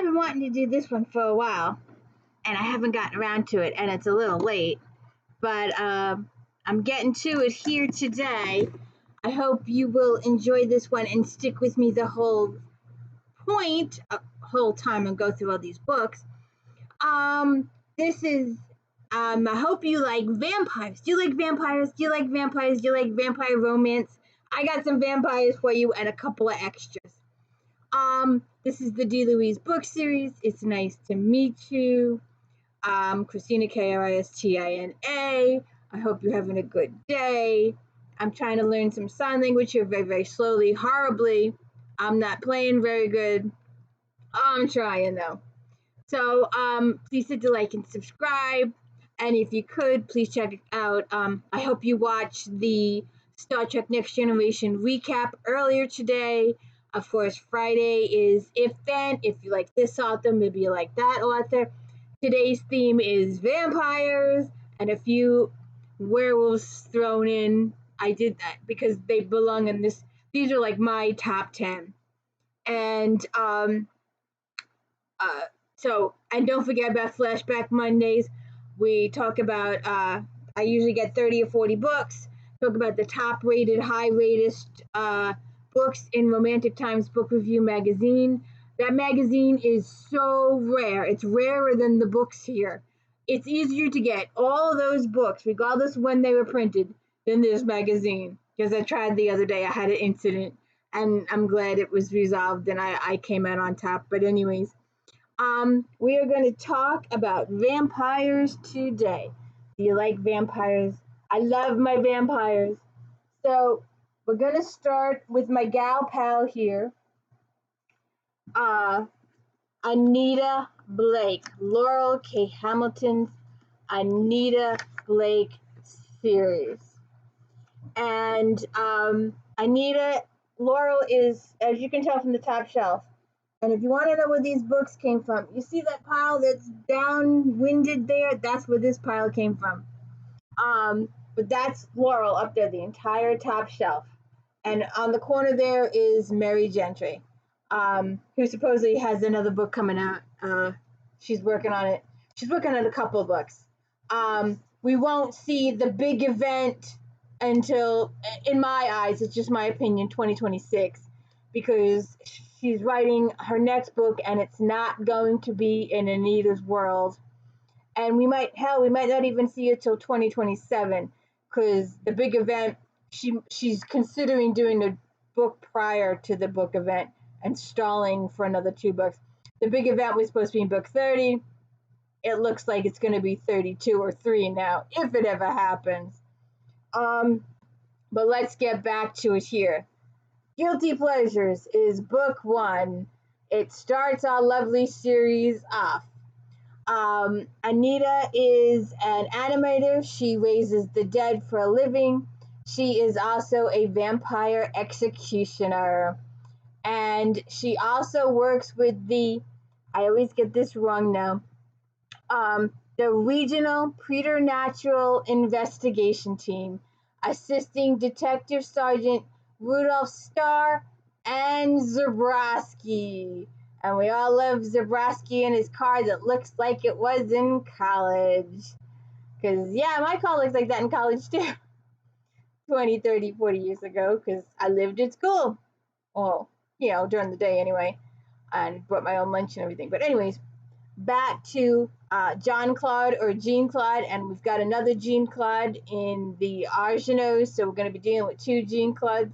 I've been wanting to do this one for a while, and I haven't gotten around to it, and it's a little late, but I'm getting to it here today. I hope you will enjoy this one and stick with me the whole time and go through all these books. This is, I hope you like vampires. Do you like vampires? Do you like vampires? Do you like vampire romance? I got some vampires for you and a couple of extras. This is the D. Louise book series. It's nice to meet you. Christina, KERRELYN. I hope you're having a good day. I'm trying to learn some sign language here very, very slowly, horribly. I'm not playing very good. I'm trying though. So please hit the like and subscribe. And if you could, please check it out. I hope you watched the Star Trek Next Generation recap earlier today. Of course, Friday is If Then. If you like this author, maybe you like that author. Today's theme is vampires and a few werewolves thrown in. I did that because they belong in this. These are like my top 10. And and don't forget about Flashback Mondays. We talk about, I usually get 30 or 40 books, talk about the top rated, high rated books in Romantic Times Book Review magazine. That magazine is so rare. It's rarer than the books here. It's easier to get all those books, regardless of when they were printed, than this magazine. Because I tried the other day, I had an incident, and I'm glad it was resolved and I came out on top. But anyways, we are going to talk about vampires today. Do you like vampires? I love my vampires. So we're going to start with my gal pal here, Anita Blake, Laurel K. Hamilton's Anita Blake series. And Laurel is, as you can tell from the top shelf, and if you want to know where these books came from, you see that pile that's downwinded there? That's where this pile came from. But that's Laurel up there, the entire top shelf. And on the corner there is Mary Gentry, who supposedly has another book coming out. She's working on it. She's working on a couple of books. We won't see the big event until, in my eyes, it's just my opinion, 2026, because she's writing her next book and it's not going to be in Anita's world. And we might not even see it till 2027, because the big event, she's considering doing the book prior to the book event and stalling for another 2 books. The big event was supposed to be in book 30. It looks like it's going to be 32 or 3 now, if it ever happens. But let's get back to it here. Guilty Pleasures is book 1. It starts our lovely series off. Anita is an animator. She raises the dead for a living. She is also a vampire executioner. And she also works with I always get this wrong now, the Regional Preternatural Investigation Team, assisting Detective Sergeant Rudolph Starr and Zabrowski. And we all love Zabrowski and his car that looks like it was in college. Because, yeah, my car looks like that in college, too. 20, 30, 40 years ago, because I lived at school. Well, during the day anyway. And brought my own lunch and everything. But anyways, back to John Claude or Jean Claude. And we've got another Jean Claude in the argeneaus. So we're going to be dealing with 2 Jean Claudes.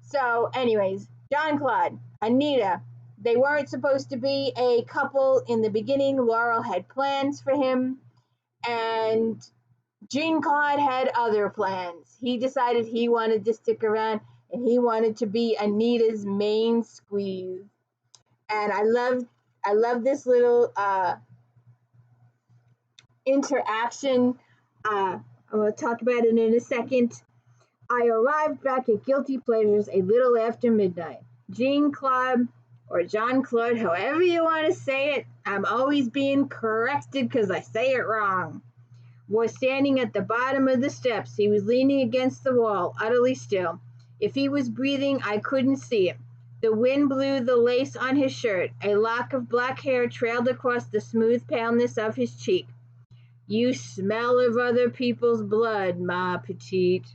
So anyways, John Claude, Anita. They weren't supposed to be a couple in the beginning. Laurel had plans for him. And Jean Claude had other plans. He decided he wanted to stick around and he wanted to be Anita's main squeeze. And I love this little interaction. I'm going to talk about it in a second. I arrived back at Guilty Pleasures a little after midnight. Jean Claude, or John Claude, however you want to say it, I'm always being corrected because I say it wrong, was standing at the bottom of the steps. He was leaning against the wall, utterly still. If he was breathing, I couldn't see it. The wind blew the lace on his shirt. A lock of black hair trailed across the smooth paleness of his cheek. You smell of other people's blood, ma petite.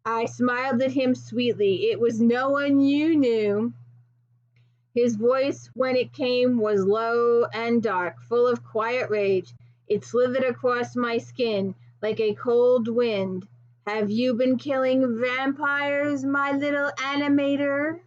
I smiled at him sweetly. It was no one you knew. His voice, when it came, was low and dark, full of quiet rage. It slithered across my skin like a cold wind. Have you been killing vampires, my little animator?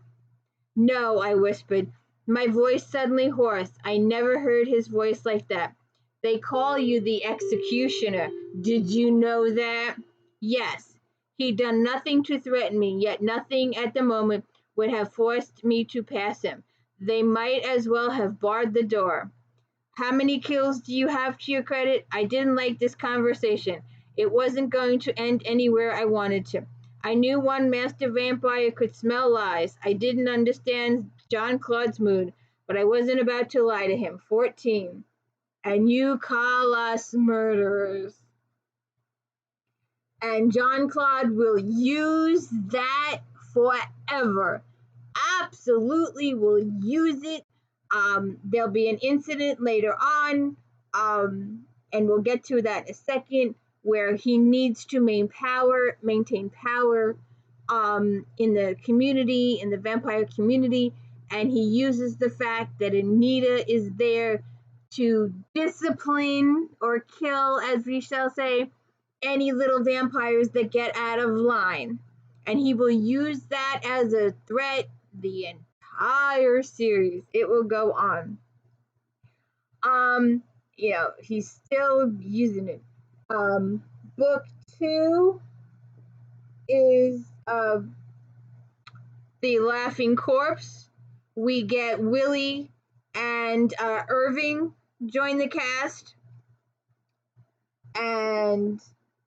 No, I whispered, my voice suddenly hoarse. I never heard his voice like that. They call you the executioner. Did you know that? Yes. He'd done nothing to threaten me, yet nothing at the moment would have forced me to pass him. They might as well have barred the door. How many kills do you have to your credit? I didn't like this conversation. It wasn't going to end anywhere I wanted to. I knew one master vampire could smell lies. I didn't understand Jean-Claude's mood, but I wasn't about to lie to him. 14. And you call us murderers. And Jean-Claude will use that forever. Absolutely will use it. There'll be an incident later on, and we'll get to that in a second, where he needs to maintain power in the community, in the vampire community, and he uses the fact that Anita is there to discipline or kill, as we shall say, any little vampires that get out of line. And he will use that as a threat the entire series. It will go on. He's still using it. Book 2 is The Laughing Corpse. We get Willie and Irving join the cast. And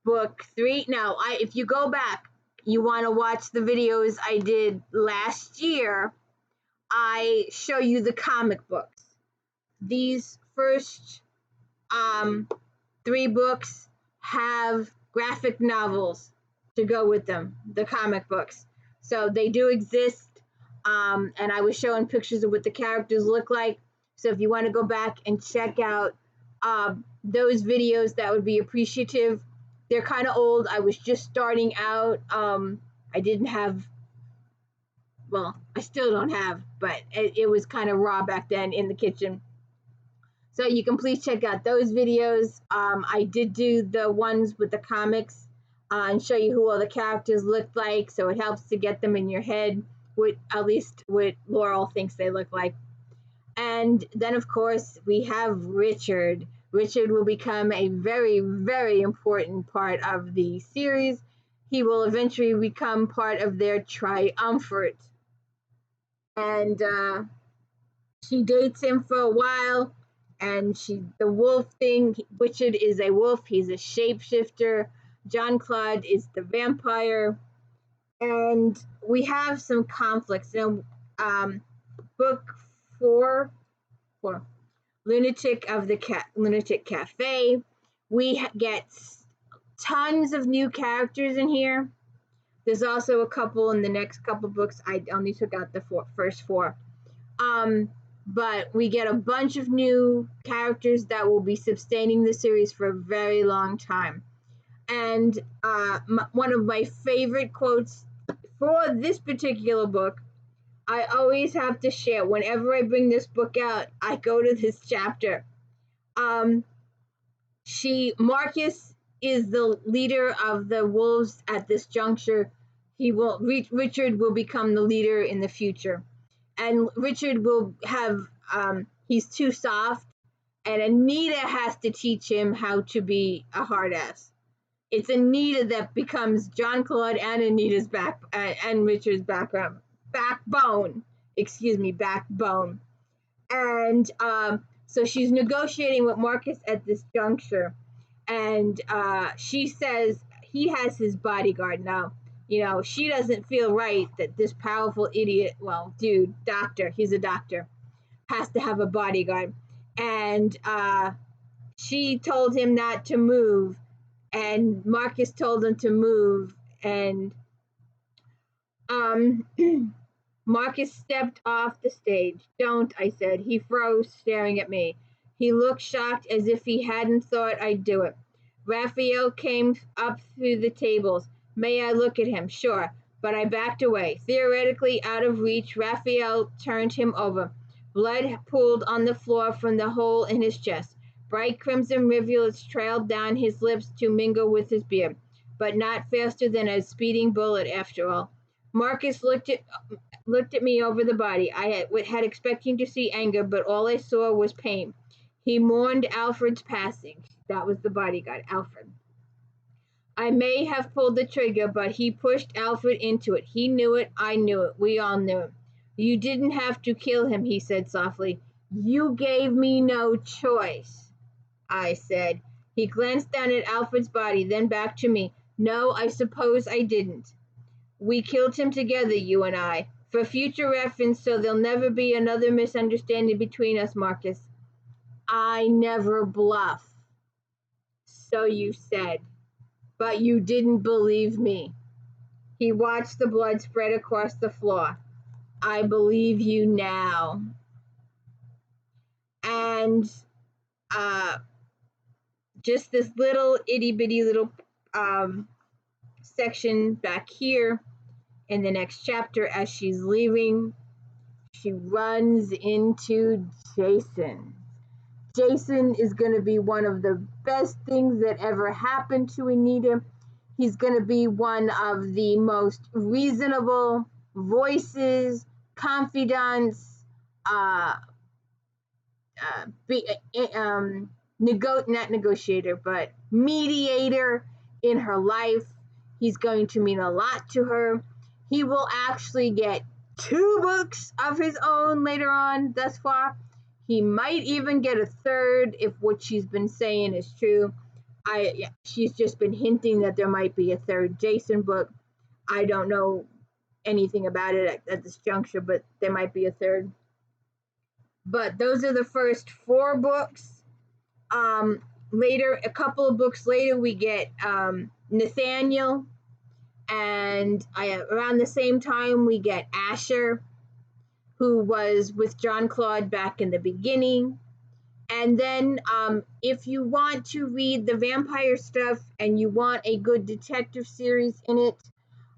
book 3. Now, if you go back, you want to watch the videos I did last year, I show you the comic books. These first 3 books have graphic novels to go with them, the comic books. So they do exist, and I was showing pictures of what the characters look like. So if you want to go back and check out those videos, that would be appreciative. They're kind of old. I was just starting out. I didn't have, well, I still don't have, but it was kind of raw back then in the kitchen. So you can please check out those videos. I did do the ones with the comics and show you who all the characters looked like, so it helps to get them in your head, at least what Laurel thinks they look like. And then, of course, we have Richard. Richard will become a very, very important part of the series. He will eventually become part of their triumvirate. And she dates him for a while, and the wolf thing, Richard is a wolf, he's a shapeshifter. Jean-Claude is the vampire. And we have some conflicts. Now, book 4, Lunatic Cafe. We get tons of new characters in here. There's also a couple in the next couple books. I only took out the first 4. But we get a bunch of new characters that will be sustaining the series for a very long time. And one of my favorite quotes for this particular book, I always have to share. Whenever I bring this book out, I go to this chapter. Marcus is the leader of the wolves at this juncture. Richard will become the leader in the future. And Richard will have, he's too soft, and Anita has to teach him how to be a hard ass. It's Anita that becomes Jean-Claude and Anita's and Richard's backbone. And so she's negotiating with Marcus at this juncture, and she says he has his bodyguard now. She doesn't feel right that this powerful idiot, doctor, he's a doctor, has to have a bodyguard. And she told him not to move, and Marcus told him to move, and Marcus stepped off the stage. Don't, I said. He froze, staring at me. He looked shocked as if he hadn't thought I'd do it. Raphael came up through the tables. May I look at him? Sure. But I backed away. Theoretically out of reach, Raphael turned him over. Blood pooled on the floor from the hole in his chest. Bright crimson rivulets trailed down his lips to mingle with his beard, but not faster than a speeding bullet after all. Marcus looked at me over the body. I had expecting to see anger, but all I saw was pain. He mourned Alfred's passing. That was the bodyguard, Alfred. I may have pulled the trigger, but he pushed Alfred into it. He knew it. I knew it. We all knew it. You didn't have to kill him, he said softly. You gave me no choice, I said. He glanced down at Alfred's body, then back to me. No, I suppose I didn't. We killed him together, you and I, for future reference, so there'll never be another misunderstanding between us, Marcus. I never bluff. So you said. But you didn't believe me. He watched the blood spread across the floor. I believe you now. And just this little itty bitty little section back here in the next chapter, as she's leaving, she runs into Jason. Jason is going to be one of the best things that ever happened to Anita. He's going to be one of the most reasonable voices, confidants, not negotiator, but mediator in her life. He's going to mean a lot to her. He will actually get 2 books of his own later on thus far. He might even get a 3rd if what she's been saying is true. She's just been hinting that there might be a 3rd Jason book. I don't know anything about it at this juncture, but there might be a 3rd. But those are the first 4 books. Later, a couple of books later, we get Nathaniel, and around the same time, we get Asher, who was with John Claude back in the beginning. And then if you want to read the vampire stuff and you want a good detective series in it,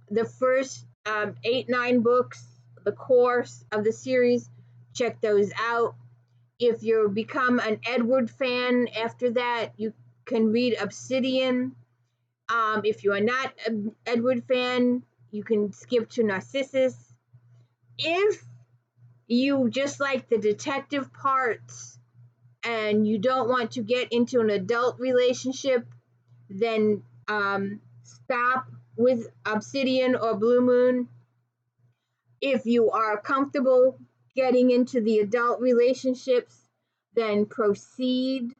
the first 8-9 books, the course of the series, check those out. If you become an Edward fan after that, you can read Obsidian. If you are not an Edward fan, you can skip to Narcissus. If you just like the detective parts and you don't want to get into an adult relationship, then stop with Obsidian or Blue Moon. If you are comfortable getting into the adult relationships, then proceed.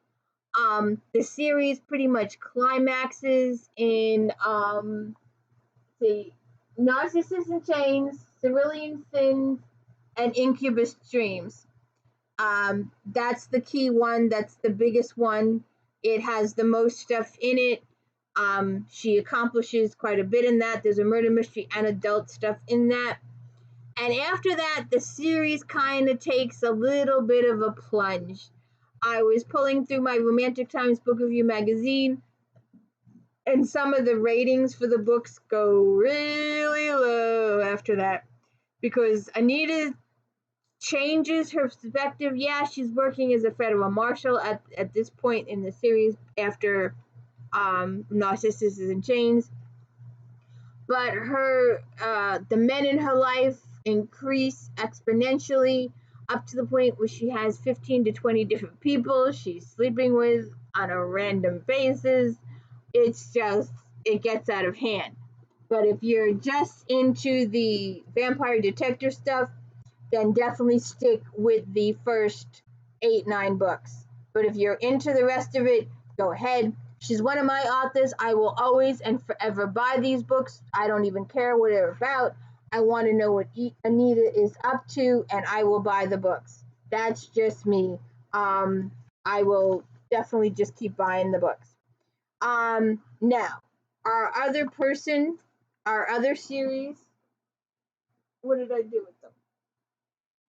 The series pretty much climaxes in Narcissus in Chains, Cerulean Sins, and Incubus Dreams. That's the key one. That's the biggest one. It has the most stuff in it. She accomplishes quite a bit in that. There's a murder mystery and adult stuff in that. And after that, the series kind of takes a little bit of a plunge. I was pulling through my Romantic Times Book Review magazine, and some of the ratings for the books go really low after that, because Anita changes her perspective. Yeah, she's working as a federal marshal at this point in the series after Narcissus is in Chains. But her the men in her life increase exponentially up to the point where she has 15 to 20 different people she's sleeping with on a random basis. It gets out of hand. But if you're just into the vampire detective stuff, then definitely stick with the first 8-9 books. But if you're into the rest of it, go ahead. She's one of my authors. I will always and forever buy these books. I don't even care what they're about. I want to know what Anita is up to, and I will buy the books. That's just me. I will definitely just keep buying the books. Now, our other series, what did I do with them?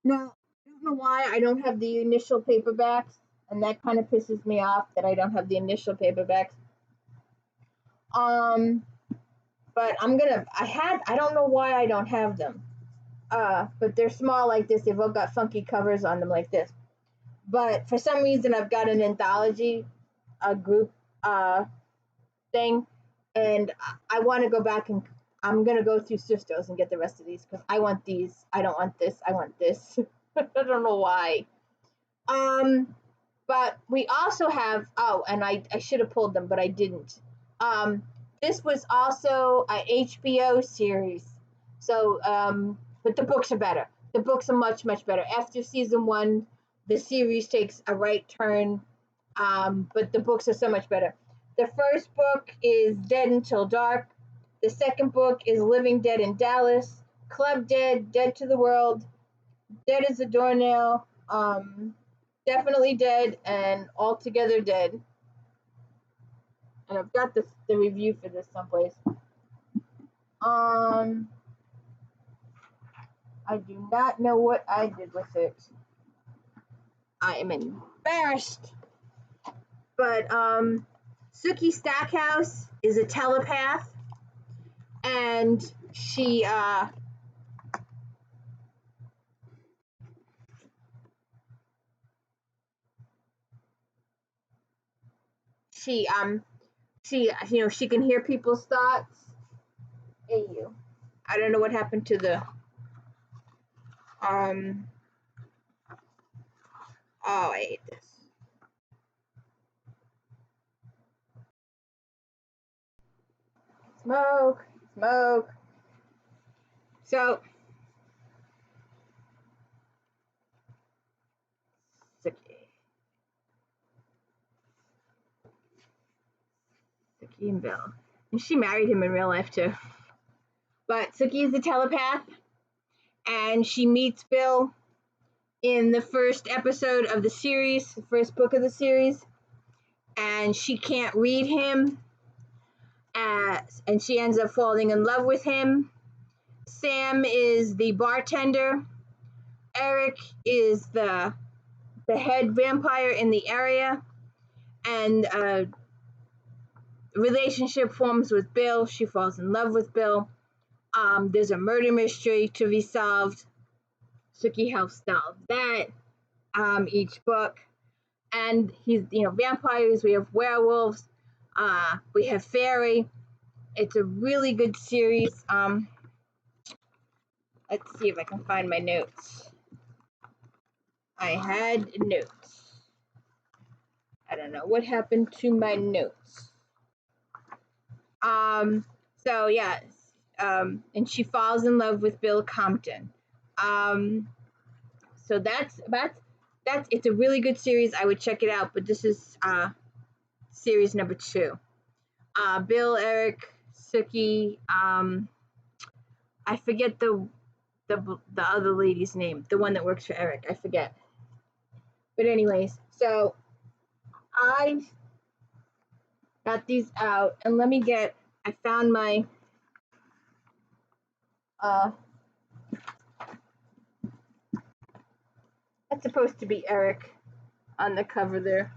Now, I don't know why I don't have the initial paperbacks, and that kind of pisses me off that I don't have the initial paperbacks. But I don't know why I don't have them. But they're small like this. They've all got funky covers on them like this. But for some reason, I've got an anthology, a group thing, and I want to go back and I'm gonna go through thrift stores and get the rest of these because I want these. I don't want this. I want this. I don't know why. But we also have, and I should have pulled them, but I didn't. This was also a HBO series. So, but the books are better. The books are much, much better. After season one, the series takes a right turn, but the books are so much better. The first book is Dead Until Dark. The second book is Living Dead in Dallas, Club Dead, Dead to the World, Dead as a Doornail, Definitely Dead, and Altogether Dead. And I've got the review for this someplace. I do not know what I did with it. I am embarrassed. But Sookie Stackhouse is a telepath, and she she can hear people's thoughts. Hey you. I don't know what happened to the oh, I hate this. Smoke. So Sookie and Bill. And she married him in real life too. But Sookie is a telepath, and she meets Bill in the first episode of the series, the first book of the series, and she can't read him, and she ends up falling in love with him. Sam is the bartender. Eric is the head vampire in the area, and a relationship forms with Bill. She falls in love with Bill. There's a murder mystery to be solved. Sookie helps solve that each book. And he's, vampires, we have werewolves, we have fairy. It's a really good series. Let's see if I can find my notes. I had notes. I don't know what happened to my notes. So yeah, and she falls in love with Bill Compton. So that's it's a really good series. I would check it out, but this is series number 2. Bill, Eric, Sookie, I forget the other lady's name, the one that works for Eric. I forget. But anyways, so I got these out, and I found my that's supposed to be Eric on the cover there.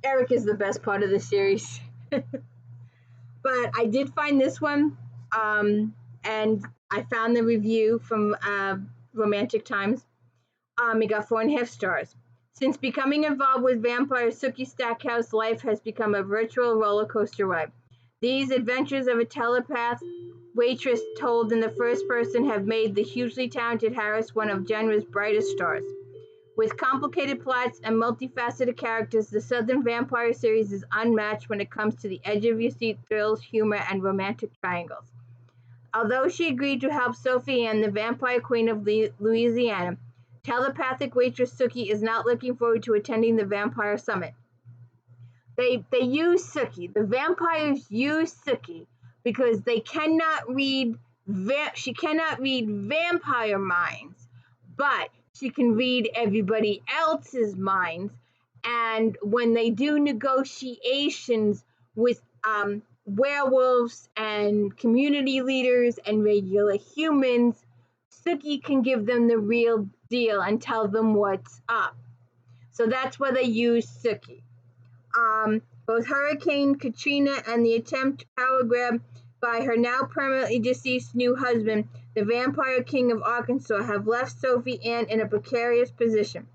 Eric is the best part of the series. But I did find this one, and I found the review from Romantic Times. It got 4.5 stars. Since becoming involved with vampire Sookie Stackhouse, life has become a virtual roller coaster ride. These adventures of a telepath waitress told in the first person have made the hugely talented Harris one of genre's brightest stars. With complicated plots and multifaceted characters, the Southern Vampire series is unmatched when it comes to the edge-of-your-seat thrills, humor, and romantic triangles. Although she agreed to help Sophie Ann, the vampire queen of Louisiana, telepathic waitress Sookie is not looking forward to attending the Vampire Summit. They use Sookie. The vampires use Sookie because they cannot read. She cannot read vampire minds, but she can read everybody else's minds. And when they do negotiations with werewolves and community leaders and regular humans, Sookie can give them the real deal and tell them what's up. So that's why they use Sookie. Both Hurricane Katrina and the attempt power grab by her now permanently deceased new husband, the Vampire King of Arkansas, have left Sophie Ann in a precarious position.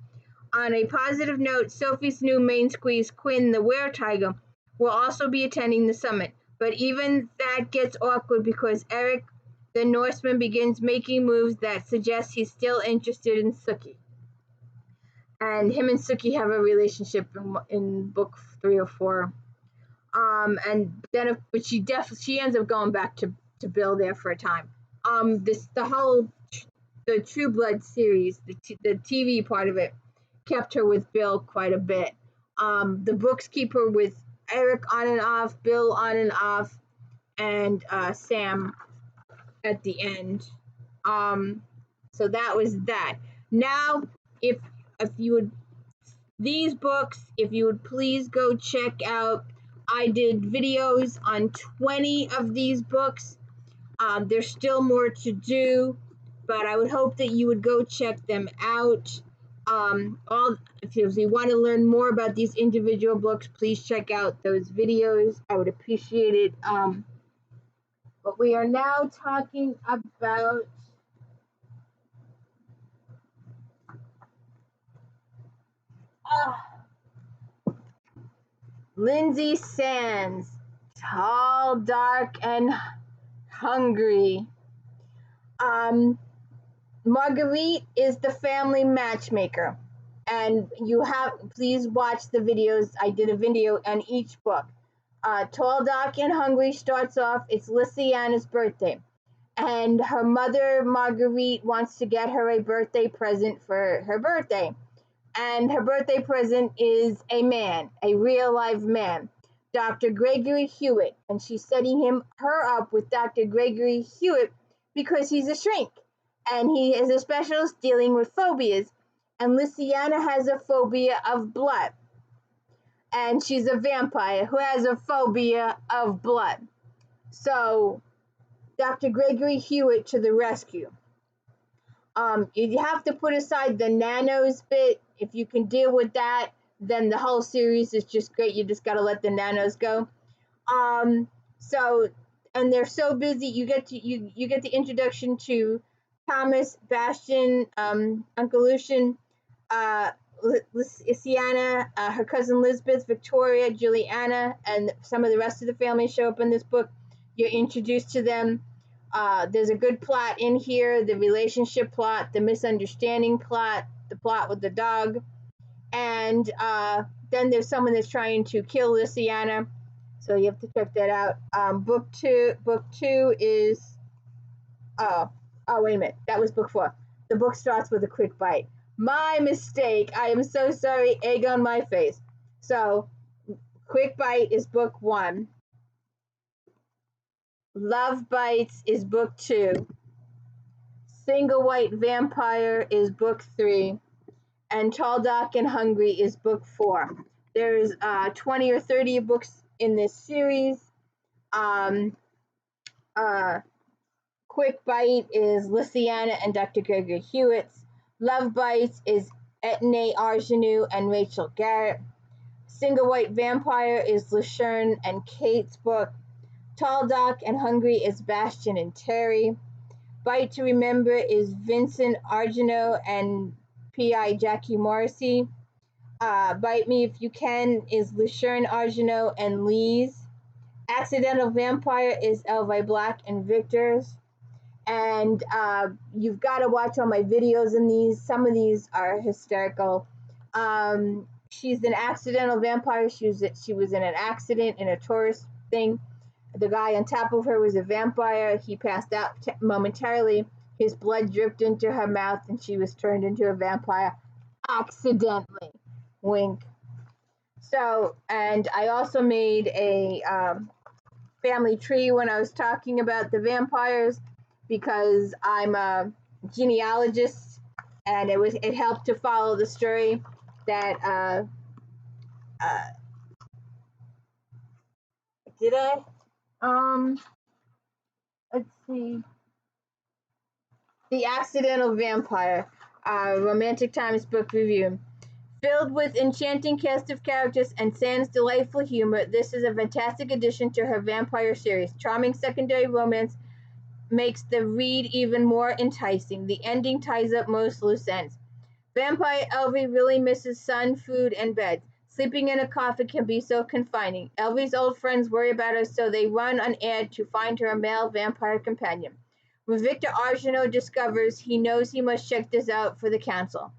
On a positive note, Sophie's new main squeeze, Quinn the Were-Tiger, will also be attending the summit. But even that gets awkward because Eric the Norseman begins making moves that suggest he's still interested in Sookie. And him and Sookie have a relationship in book 3 or 4. But she ends up going back to Bill there for a time. The True Blood series, the TV part of it, kept her with Bill quite a bit. The books keep her with Eric on and off, Bill on and off, and Sam at the end. So that was that. Now, if you would, these books, if you would please go check out, I did videos on 20 of these books. There's still more to do, but I would hope that you would go check them out. If you want to learn more about these individual books, please check out those videos. I would appreciate it. But we are now talking about LYNSAY Sands, Tall, Dark, and Hungry. Marguerite is the family matchmaker, and please watch the videos. I did a video on each book. Tall, Dark, and Hungry starts off, it's Lysiana's birthday, and her mother, Marguerite, wants to get her a birthday present for her birthday. And her birthday present is a man, a real live man, Dr. Gregory Hewitt. And she's setting her up with Dr. Gregory Hewitt because he's a shrink. And he is a specialist dealing with phobias. And Lysiana has a phobia of blood. And she's a vampire who has a phobia of blood. So, Dr. Gregory Hewitt to the rescue. You have to put aside the nanos bit. If you can deal with that, then the whole series is just great. You just got to let the nanos go. And they're so busy. You get the introduction to Thomas, Bastian, Uncle Lucian, Lysiana, her cousin Lisbeth, Victoria, Juliana, and some of the rest of the family show up in this book. You're introduced to them. There's a good plot in here, the relationship plot, the misunderstanding plot, the plot with the dog. And then there's someone that's trying to kill Lysiana. So you have to check that out. Book two is, wait a minute. That was book 4. The book starts with a quick bite. My mistake. I am so sorry. Egg on my face. So Quick Bite is book 1. Love Bites is book 2. Single White Vampire is book 3. And Tall, Dark, and Hungry is book 4. There's 20 or 30 books in this series. Quick Bite is Lysiana and Dr. Gregory Hewitt's. Love Bites is Etne Argeneau and Rachel Garrett. Single White Vampire is Lushern and Kate's book. Tall, Dark, and Hungry is Bastian and Terry. Bite to Remember is Vincent Argeneau and P.I. Jackie Morrissey. Bite Me If You Can is Lushern Argeneau and Lee's. Accidental Vampire is Elvi Black and Victor's. And you've got to watch all my videos in these. Some of these are hysterical. She's an accidental vampire. She was in an accident in a tourist thing. The guy on top of her was a vampire. He passed out momentarily. His blood dripped into her mouth, and she was turned into a vampire accidentally. Wink. So, and I also made a family tree when I was talking about the vampires, because I'm a genealogist, and it helped to follow the story that did I let's see, The Accidental Vampire, Romantic Times book review. Filled with enchanting cast of characters and Sands' delightful humor, this is a fantastic addition to her vampire series. Charming secondary romance makes the read even more enticing. The ending ties up most loose ends. Vampire Elvie really misses sun, food, and bed. Sleeping in a coffin can be so confining. Elvie's old friends worry about her, so they run on air to find her a male vampire companion. When Victor Argeneaus discovers, he knows he must check this out for the council.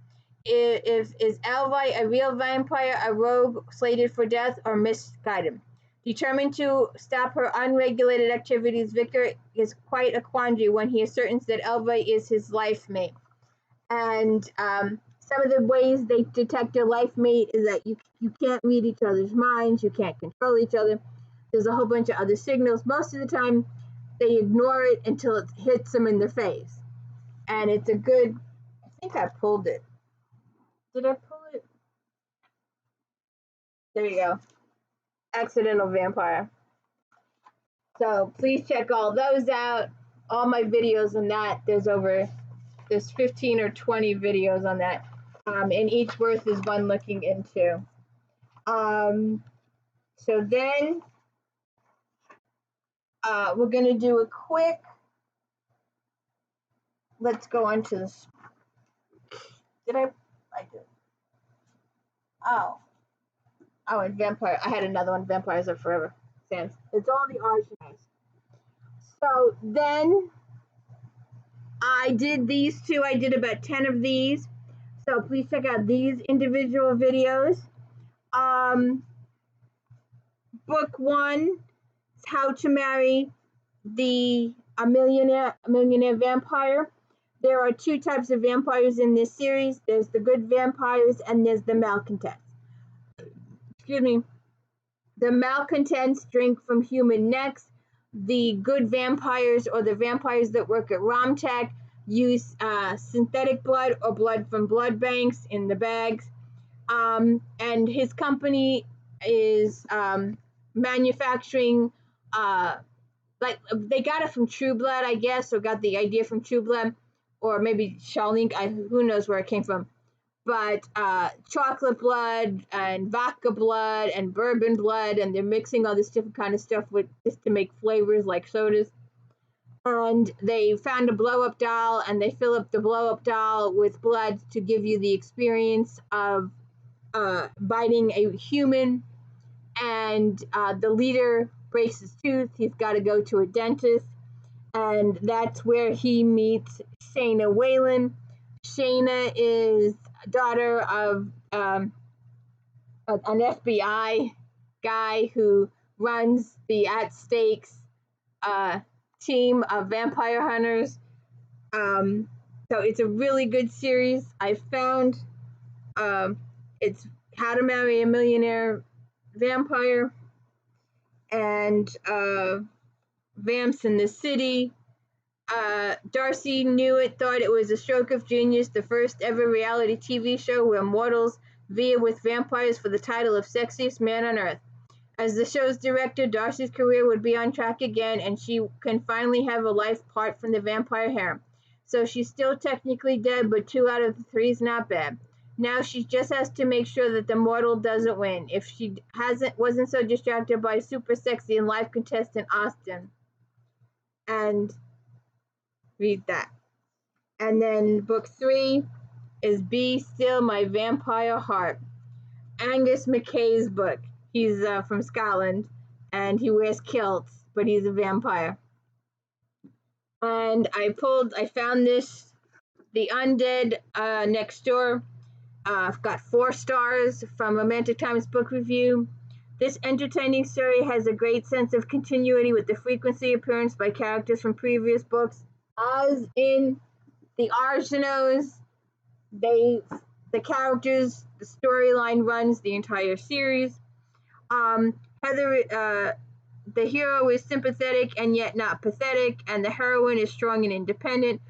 Is Elvi a real vampire, a rogue slated for death, or misguided? Determined to stop her unregulated activities, Victor is quite a quandary when he ascertains that Elvi is his life mate. And some of the ways they detect your life mate is that you can't read each other's minds, you can't control each other. There's a whole bunch of other signals. Most of the time, they ignore it until it hits them in the face. And it's a good, I think I pulled it. Did I pull it? There you go. Accidental Vampire. So please check all those out. All my videos on that. There's 15 or 20 videos on that. And each worth is one looking into. So then we're going to do a quick, let's go on to this. I did. Oh, and Vampire. I had another one, Vampires Are Forever. Sands. It's all the argeneaus. So then I did these two. I did about 10 of these. So please check out these individual videos. Book 1 is How to Marry a Millionaire Vampire. There are 2 types of vampires in this series. There's the good vampires and there's the malcontents. Excuse me. The malcontents drink from human necks. The good vampires, or the vampires that work at Romtech, use synthetic blood or blood from blood banks in the bags. And his company is manufacturing, like they got it from True Blood, I guess, or got the idea from True Blood, or maybe SHERRILYN, who knows where it came from. But chocolate blood and vodka blood and bourbon blood, and they're mixing all this different kind of stuff with just to make flavors like sodas. And they found a blow-up doll, and they fill up the blow-up doll with blood to give you the experience of biting a human. And the leader breaks his tooth. He's got to go to a dentist, and that's where he meets Shayna Whalen. Shayna is daughter of an FBI guy who runs the At Stakes team of vampire hunters. So it's a really good series. I found it's How to Marry a Millionaire Vampire and Vamps in the City. Darcy knew it, thought it was a stroke of genius, the first ever reality TV show where mortals vie with vampires for the title of sexiest man on earth. As the show's director, Darcy's career would be on track again, and she can finally have a life apart from the vampire harem. So she's still technically dead, but 2 out of the 3 is not bad. Now she just has to make sure that the mortal doesn't win. If she wasn't so distracted by super sexy and live contestant Austin. And read that. And then book 3 is Be Still My Vampire Heart. Angus McKay's book. He's from Scotland and he wears kilts, but he's a vampire. And I found this, The Undead Next Door. I've got 4 stars from Romantic Times Book Review. This entertaining story has a great sense of continuity with the frequency appearance by characters from previous books. As in the argeneaus, the characters, the storyline runs the entire series. Heather, the hero is sympathetic and yet not pathetic, and the heroine is strong and independent.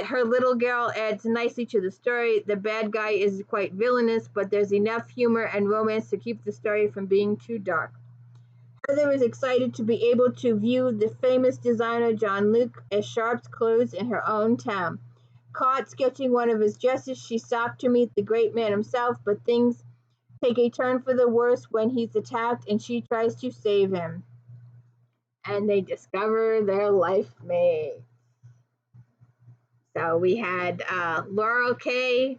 Her little girl adds nicely to the story. The bad guy is quite villainous, but there's enough humor and romance to keep the story from being too dark. Heather is excited to be able to view the famous designer John Luke as Sharp's clothes in her own town. Caught sketching one of his dresses, she stopped to meet the great man himself, but things take a turn for the worse when he's attacked and she tries to save him. And they discover their life mate. So we had LAURELL K,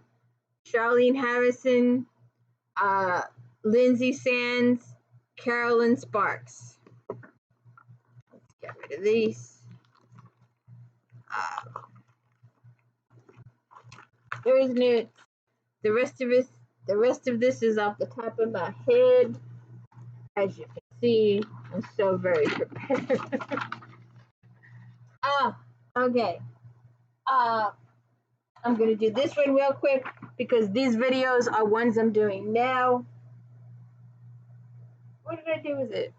CHARLAINE Harris, LYNSAY Sands, KERRELYN SPARKS. Let's get rid of these. There's Newt. The rest of this is off the top of my head. As you can see, I'm so very prepared. Okay. I'm gonna do this one real quick because these videos are ones I'm doing now. What did I do with it?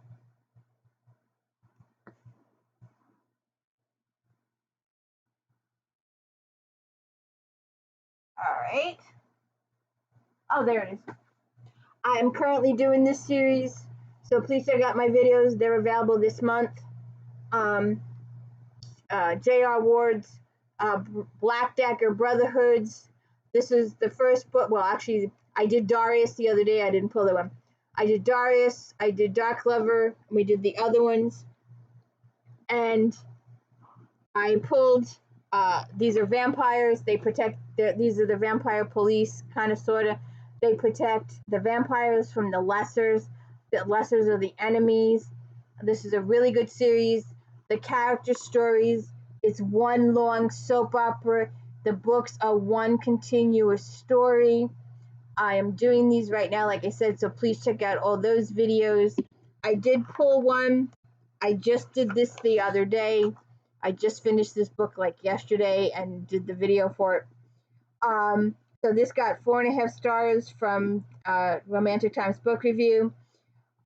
Alright. Oh, there it is. I am currently doing this series, so please check out my videos. They're available this month. J.R. Ward's Black Dagger Brotherhoods. This is the first book. Well, actually, I did Darius the other day. I didn't pull that one. I did Darius. I did Dark Lover. We did the other ones. And I pulled, these are vampires. They protect, these are the vampire police, kind of, sort of. They protect the vampires from the lessers. The lessers are the enemies. This is a really good series. The character stories, it's one long soap opera. The books are one continuous story. I am doing these right now, like I said, so please check out all those videos. I did pull one. I just did this the other day. I just finished this book like yesterday and did the video for it. So this got 4.5 stars from Romantic Times Book Review.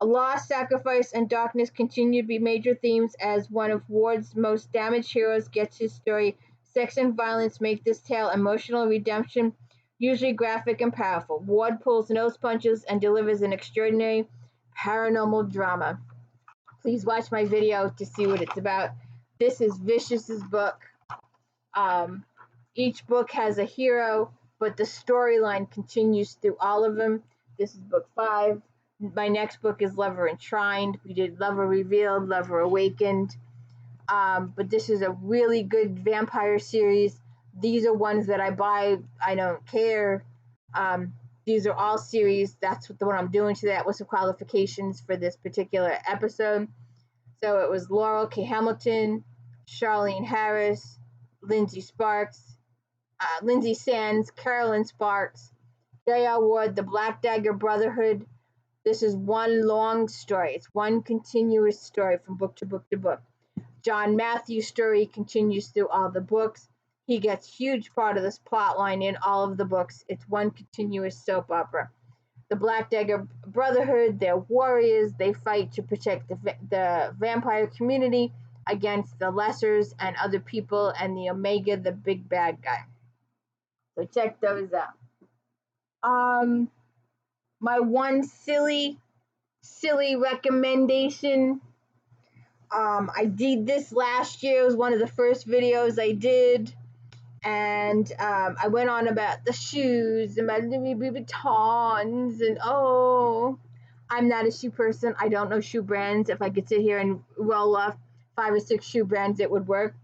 Loss, sacrifice, and darkness continue to be major themes as one of Ward's most damaged heroes gets his story. Sex and violence make this tale emotional redemption, usually graphic and powerful. Ward pulls no punches and delivers an extraordinary paranormal drama. Please watch my video to see what it's about. This is Vicious's book. Each book has a hero, but the storyline continues through all of them. This is book 5. My next book is Lover Enshrined. We did Lover Revealed, Lover Awakened. But this is a really good vampire series. These are ones that I buy. I don't care. These are all series. That's what the one I'm doing today. That was the qualifications for this particular episode. So it was LAURELL K. Hamilton, CHARLAINE Harris, LYNSAY Sands, KERRELYN SPARKS, J.R. Ward, The Black Dagger Brotherhood. This is one long story. It's one continuous story from book to book to book. John Matthews' story continues through all the books. He gets huge part of this plot line in all of the books. It's one continuous soap opera. The Black Dagger Brotherhood, they're warriors. They fight to protect the vampire community against the lessers and other people and the Omega, the big bad guy. So check those out. My one silly recommendation. I did this last year. It was one of the first videos I did. And I went on about the shoes and my Louis Vuittons. And I'm not a shoe person. I don't know shoe brands. If I could sit here and roll off 5 or 6 shoe brands, it would work.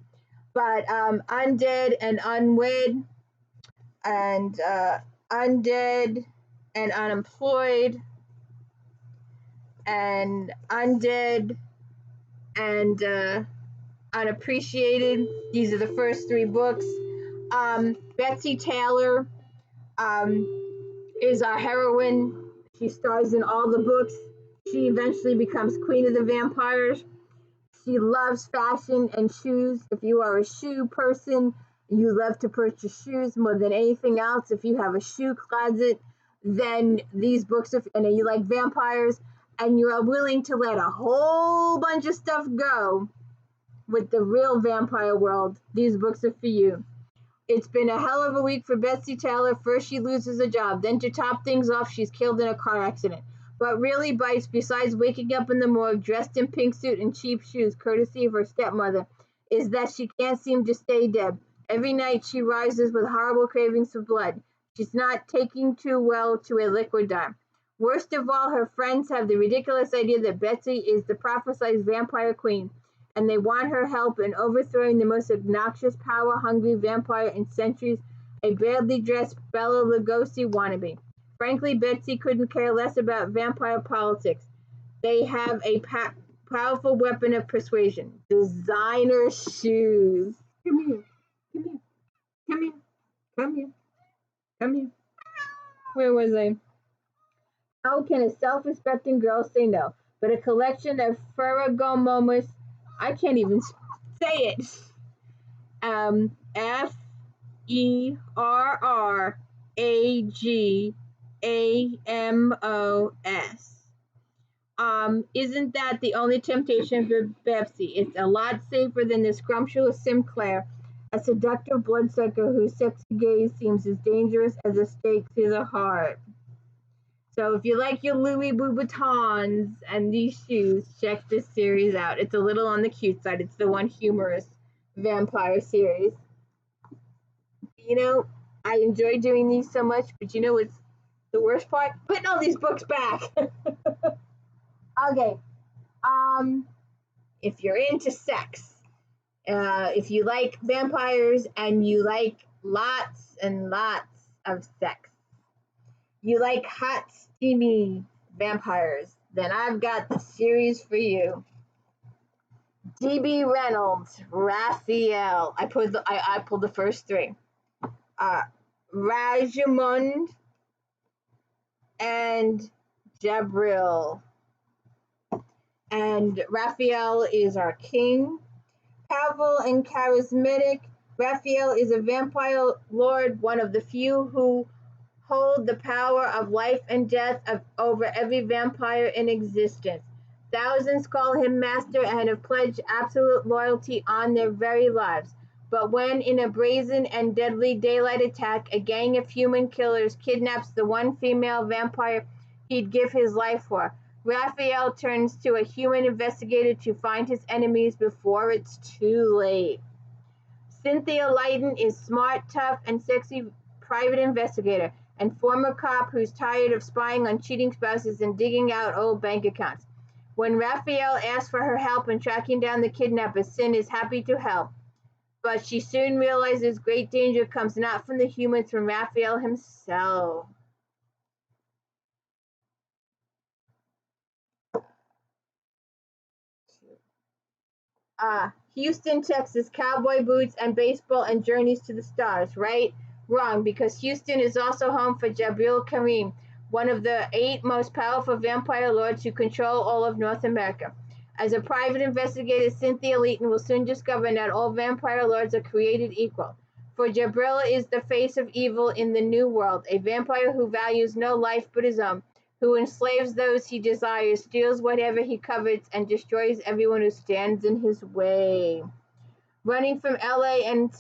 But Undead and Unwed and Undead and Unemployed and Undead and Unappreciated. These are the first 3 books. Betsy Taylor is our heroine. She stars in all the books. She eventually becomes Queen of the Vampires. She loves fashion and shoes. If you are a shoe person, you love to purchase shoes more than anything else. If you have a shoe closet, then these books are, and you like vampires, and you are willing to let a whole bunch of stuff go with the real vampire world, these books are for you. It's been a hell of a week for Betsy Taylor. First, she loses a job. Then, to top things off, she's killed in a car accident. What really bites, besides waking up in the morgue dressed in pink suit and cheap shoes, courtesy of her stepmother, is that she can't seem to stay dead. Every night she rises with horrible cravings for blood. She's not taking too well to a liquid dime. Worst of all, her friends have the ridiculous idea that Betsy is the prophesied vampire queen, and they want her help in overthrowing the most obnoxious, power-hungry vampire in centuries, a badly dressed Bela Lugosi wannabe. Frankly, Betsy couldn't care less about vampire politics. They have a powerful weapon of persuasion: designer shoes. Come here, come here, come here, come here, come here. Where was I? How can a self-respecting girl say no? But a collection of Ferragamo, I can't even say it. FERRAGAMOS. Isn't that the only temptation for Betsy? It's a lot safer than the scrumptious Sinclair, a seductive bloodsucker whose sexy gaze seems as dangerous as a stake through the heart. So if you like your Louis Vuittons and these shoes, check this series out. It's a little on the cute side. It's the one humorous vampire series. You know, I enjoy doing these so much, but you know what's the worst part? Putting all these books back. Okay. If you're into sex, if you like vampires and you like lots and lots of sex, you like hot, steamy vampires, then I've got the series for you. D.B. Reynolds, Raphael. I pulled the first three. Rajamund and Jabril. And Raphael is our king. Powerful and charismatic, Raphael is a vampire lord, one of the few who hold the power of life and death over every vampire in existence. Thousands call him master and have pledged absolute loyalty on their very lives. But when, in a brazen and deadly daylight attack, a gang of human killers kidnaps the one female vampire he'd give his life for, Raphael turns to a human investigator to find his enemies before it's too late. Cynthia Lydon is smart, tough, and sexy private investigator and former cop who's tired of spying on cheating spouses and digging out old bank accounts. When Raphael asks for her help in tracking down the kidnappers, Sin is happy to help. But she soon realizes great danger comes not from the humans, from Raphael himself. Houston, Texas, cowboy boots and baseball and journeys to the stars, right? Wrong, because Houston is also home for Jabril Karim, one of the 8 most powerful vampire lords who control all of North America. As a private investigator, Cynthia Leighton will soon discover not all vampire lords are created equal. For Jabril is the face of evil in the New World, a vampire who values no life but his own, who enslaves those he desires, steals whatever he covets, and destroys everyone who stands in his way. Running from LA and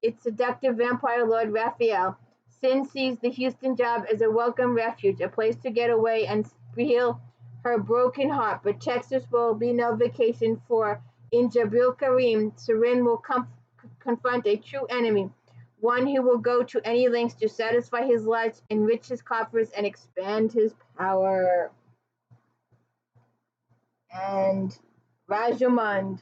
its seductive vampire lord Raphael, Sin sees the Houston job as a welcome refuge, a place to get away and heal her broken heart. But Texas will be no vacation, for in Jabril Karim, Sirin will confront a true enemy, one who will go to any lengths to satisfy his lust, enrich his coffers, and expand his power. And Rajamund.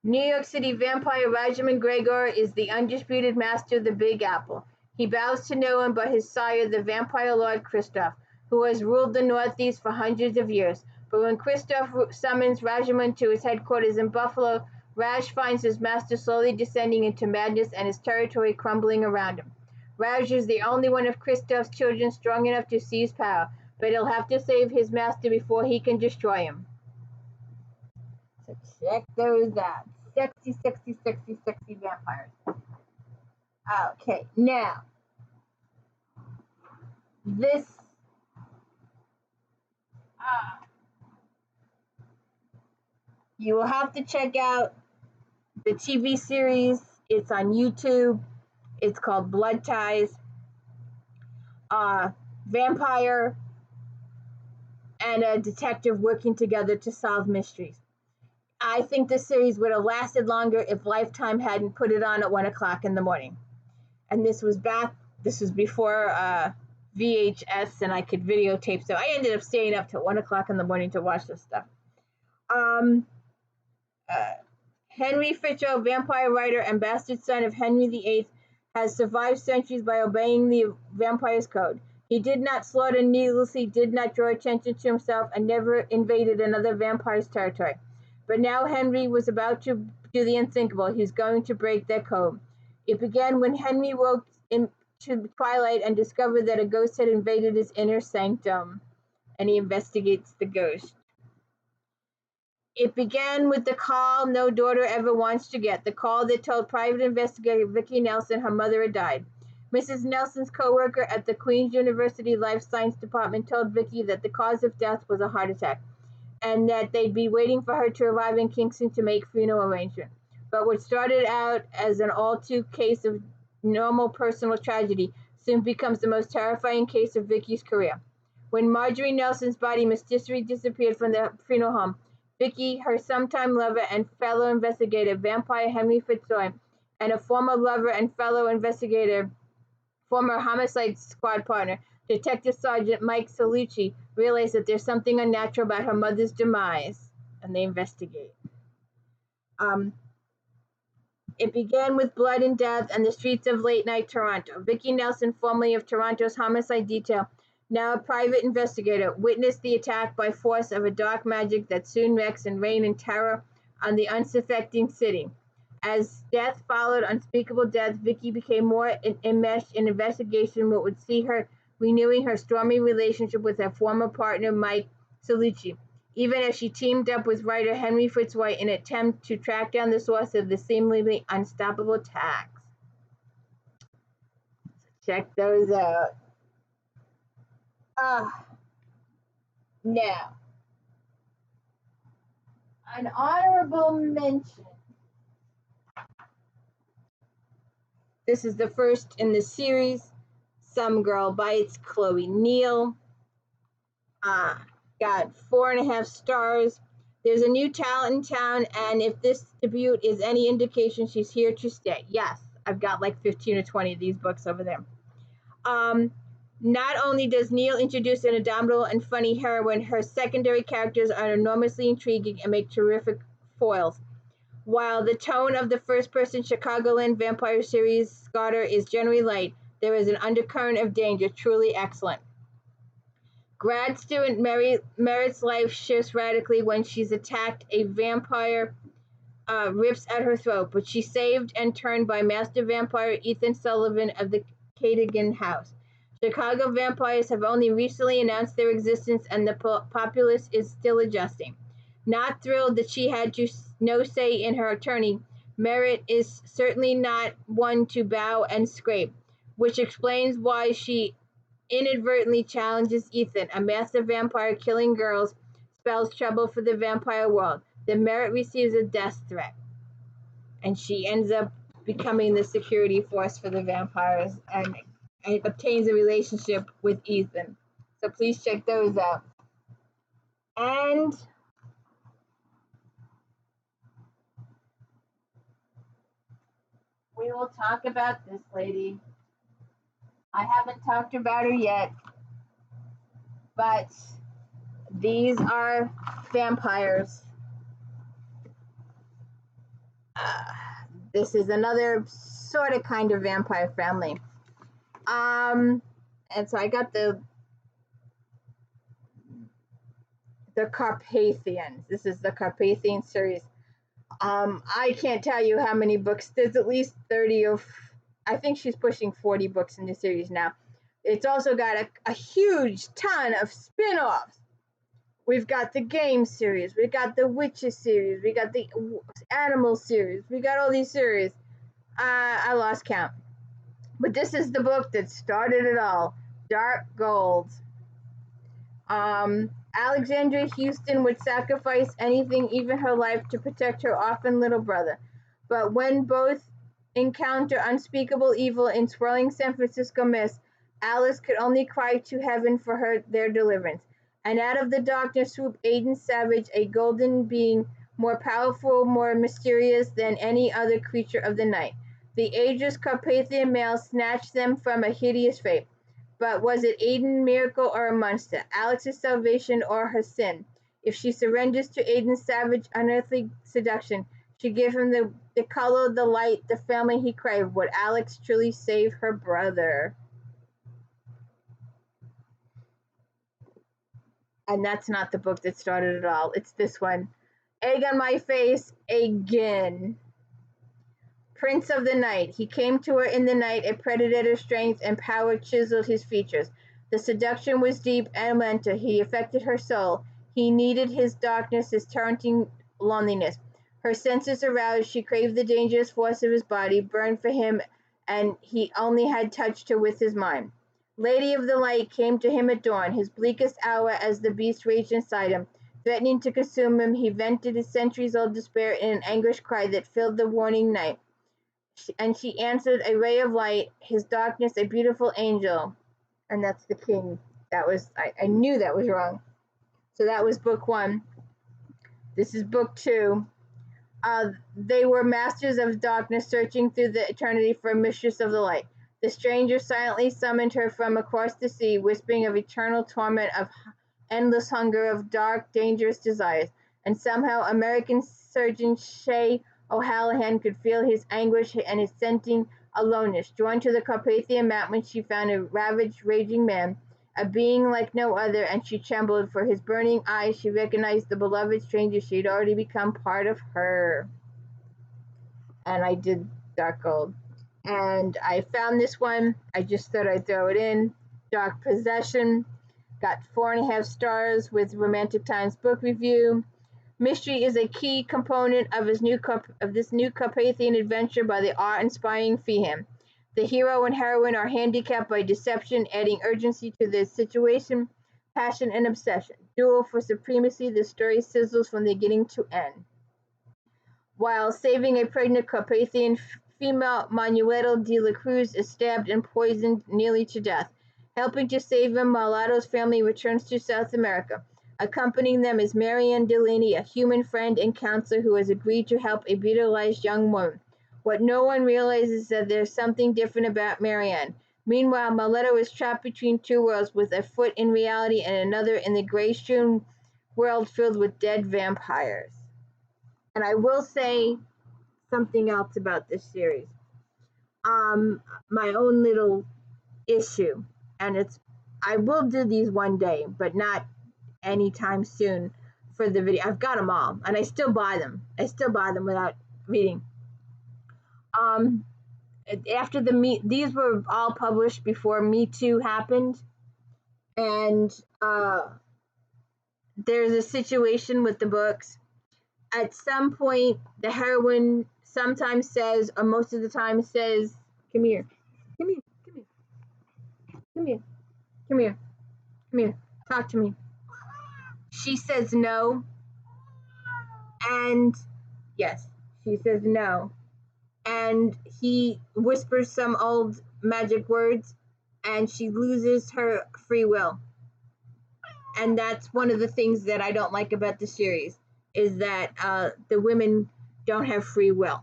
New York City vampire Rajamund Gregor is the undisputed master of the Big Apple. He bows to no one but his sire, the vampire lord Kristoff, who has ruled the Northeast for hundreds of years. But when Kristoff summons Rajamund to his headquarters in Buffalo, Raj finds his master slowly descending into madness and his territory crumbling around him. Raj is the only one of Kristoff's children strong enough to seize power, but he'll have to save his master before he can destroy him. So check those out. Sexy, sexy, sexy, sexy vampires. Okay, now, this you will have to check out the TV series. It's on YouTube. It's called Blood Ties. Vampire and a detective working together to solve mysteries. I think this series would have lasted longer if Lifetime hadn't put it on at 1 o'clock in the morning. And this was before VHS and I could videotape, so I ended up staying up till 1 o'clock in the morning to watch this stuff. Henry Fitzgerald, vampire writer and bastard son of Henry VIII, has survived centuries by obeying the vampire's code. He did not slaughter needlessly, did not draw attention to himself, and never invaded another vampire's territory. But now Henry was about to do the unthinkable. He was going to break that code. It began when Henry woke into twilight and discovered that a ghost had invaded his inner sanctum, and he investigates the ghost. It began with the call no daughter ever wants to get, the call that told private investigator Vicki Nelson her mother had died. Mrs. Nelson's co-worker at the Queen's University Life Science Department told Vicki that the cause of death was a heart attack, and that they'd be waiting for her to arrive in Kingston to make funeral arrangement. But what started out as an all-too case of normal personal tragedy soon becomes the most terrifying case of Vicki's career. When Marjorie Nelson's body mysteriously disappeared from the funeral home, Vicki, her sometime lover and fellow investigator, vampire Henry Fitzroy, and a former lover and fellow investigator, former homicide squad partner, Detective Sergeant Mike Salucci, realize that there's something unnatural about her mother's demise, and they investigate. It began with blood and death and the streets of late-night Toronto. Vicki Nelson, formerly of Toronto's homicide detail, now a private investigator, witnessed the attack by force of a dark magic that soon wreaks and reign in terror on the unsuspecting city. As death followed unspeakable death, Vicki became more enmeshed in investigation, what would see her renewing her stormy relationship with her former partner, Mike Salucci, even as she teamed up with writer Henry Fitzroy in an attempt to track down the source of the seemingly unstoppable attacks. Check those out. Now, an honorable mention. This is the first in the series. Some Girl Bites, Chloe Neal. Got 4.5 stars. There's a new talent in town, and if this debut is any indication, she's here to stay. Yes, I've got like 15 or 20 of these books over there. Not only does Neal introduce an indomitable and funny heroine, her secondary characters are enormously intriguing and make terrific foils. While the tone of the first-person Chicagoland vampire series Scotter is generally light, there is an undercurrent of danger, truly excellent. Grad student Merritt's life shifts radically when she's attacked. A vampire rips at her throat, but she's saved and turned by master vampire Ethan Sullivan of the Cadogan House. Chicago vampires have only recently announced their existence, and the populace is still adjusting. Not thrilled that she had no say in her attorney, Merritt is certainly not one to bow and scrape, which explains why she inadvertently challenges Ethan, a master vampire killing girls, spells trouble for the vampire world. Then Merritt receives a death threat, and she ends up becoming the security force for the vampires and obtains a relationship with Ethan. So please check those out. And we will talk about this lady. I haven't talked about her yet, but these are vampires. This is another sort of kind of vampire family. And so I got the Carpathians. This is the Carpathian series. I can't tell you how many books. There's at least 30 or I think she's pushing 40 books in the series now. It's also got a huge ton of spin-offs. We've got the game series. We got the witches series. We got the animal series. We got all these series. I lost count. But this is the book that started it all. Dark Gold. Alexandria Houston would sacrifice anything, even her life, to protect her orphan little brother. But when both encounter unspeakable evil in swirling San Francisco mist, Alice could only cry to heaven for their deliverance. And out of the darkness swooped Aiden Savage, a golden being more powerful, more mysterious than any other creature of the night. The ageless Carpathian male snatched them from a hideous fate. But was it Aiden's miracle or a monster? Alex's salvation or her sin? If she surrenders to Aiden's savage, unearthly seduction, she gave him the color, the light, the family he craved. Would Alex truly save her brother? And that's not the book that started it all. It's this one. Egg on my face again. Prince of the night. He came to her in the night, a predator's strength and power chiseled his features. The seduction was deep and mental. He affected her soul. He needed his darkness, his taunting loneliness. Her senses aroused, she craved the dangerous force of his body, burned for him, and he only had touched her with his mind. Lady of the Light came to him at dawn, his bleakest hour as the beast raged inside him. Threatening to consume him, he vented his centuries-old despair in an anguished cry that filled the warning night. And she answered, a ray of light, his darkness, a beautiful angel. And that's the king. That was, I knew that was wrong. So that was book one. This is book two. They were masters of darkness, searching through the eternity for a mistress of the light. The stranger silently summoned her from across the sea, whispering of eternal torment, of endless hunger, of dark, dangerous desires. And somehow American surgeon Shay O'Hallahan could feel his anguish and his scenting aloneness. Drawn to the Carpathian mountain, she found a ravaged, raging man, a being like no other, and she trembled. For his burning eyes, she recognized the beloved stranger. She had already become part of her. And I did Dark Gold. And I found this one. I just thought I'd throw it in. Dark Possession. Got 4.5 stars with Romantic Times book review. Mystery is a key component of this new Carpathian adventure by the awe-inspiring FEEHAN. The hero and heroine are handicapped by deception, adding urgency to their situation, passion, and obsession. Duel for supremacy, the story sizzles from beginning to end. While saving a pregnant Carpathian female, Manuela de la Cruz is stabbed and poisoned nearly to death. Helping to save him, Mulatto's family returns to South America. Accompanying them is Marianne Delaney, a human friend and counselor who has agreed to help a brutalized young woman. What no one realizes is that there's something different about Marianne. Meanwhile, Mulatto is trapped between two worlds, with a foot in reality and another in the gray-strewn world filled with dead vampires. And I will say something else about this series. My own little issue, and I will do these one day, but not anytime soon for the video. I've got them all, and I still buy them. I still buy them without reading. After these were all published before Me Too happened, and there's a situation with the books. At some point, the heroine sometimes says, or most of the time says, come here, come here, come here, come here, come here, come here, talk to me. She says no, and yes, she says no, and he whispers some old magic words, and she loses her free will. And that's one of the things that I don't like about the series, is that the women don't have free will.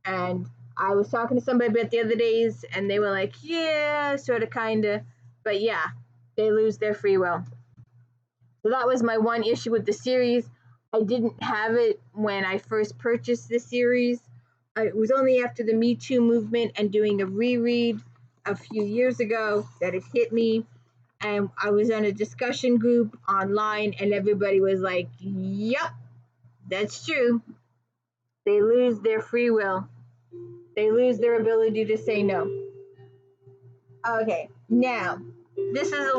And I was talking to somebody about the other days, and they were like, yeah, sort of, kind of, but yeah, they lose their free will. So that was my one issue with the series. I didn't have it when I first purchased the series. It was only after the Me Too movement and doing a reread a few years ago that it hit me. And I was in a discussion group online, and everybody was like, yep, that's true. They lose their free will. They lose their ability to say no. Okay, now, this is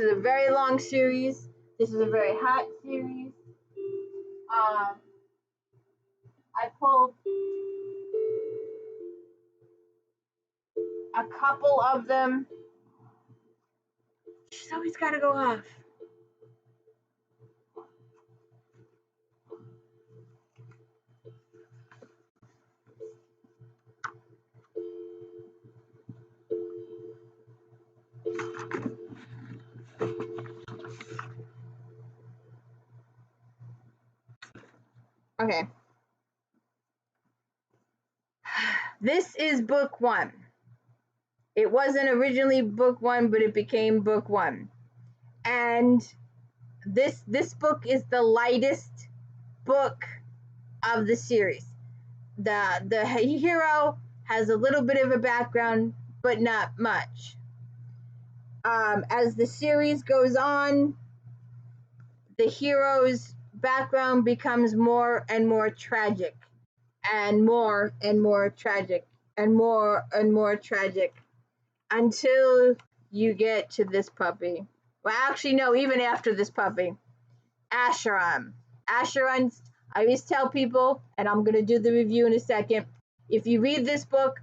a very long series. This is a very hot series. I pulled a couple of them. She's always got to go off. Okay. This is book 1. It wasn't originally book 1, but it became book 1. And this book is the lightest book of the series. The hero has a little bit of a background, but not much. As the series goes on, the hero's background becomes more and more tragic, and more and more tragic, and more tragic, until you get to this puppy. Well, actually, no, even after this puppy, Acheron. Acheron's, I always tell people, and I'm going to do the review in a second, if you read this book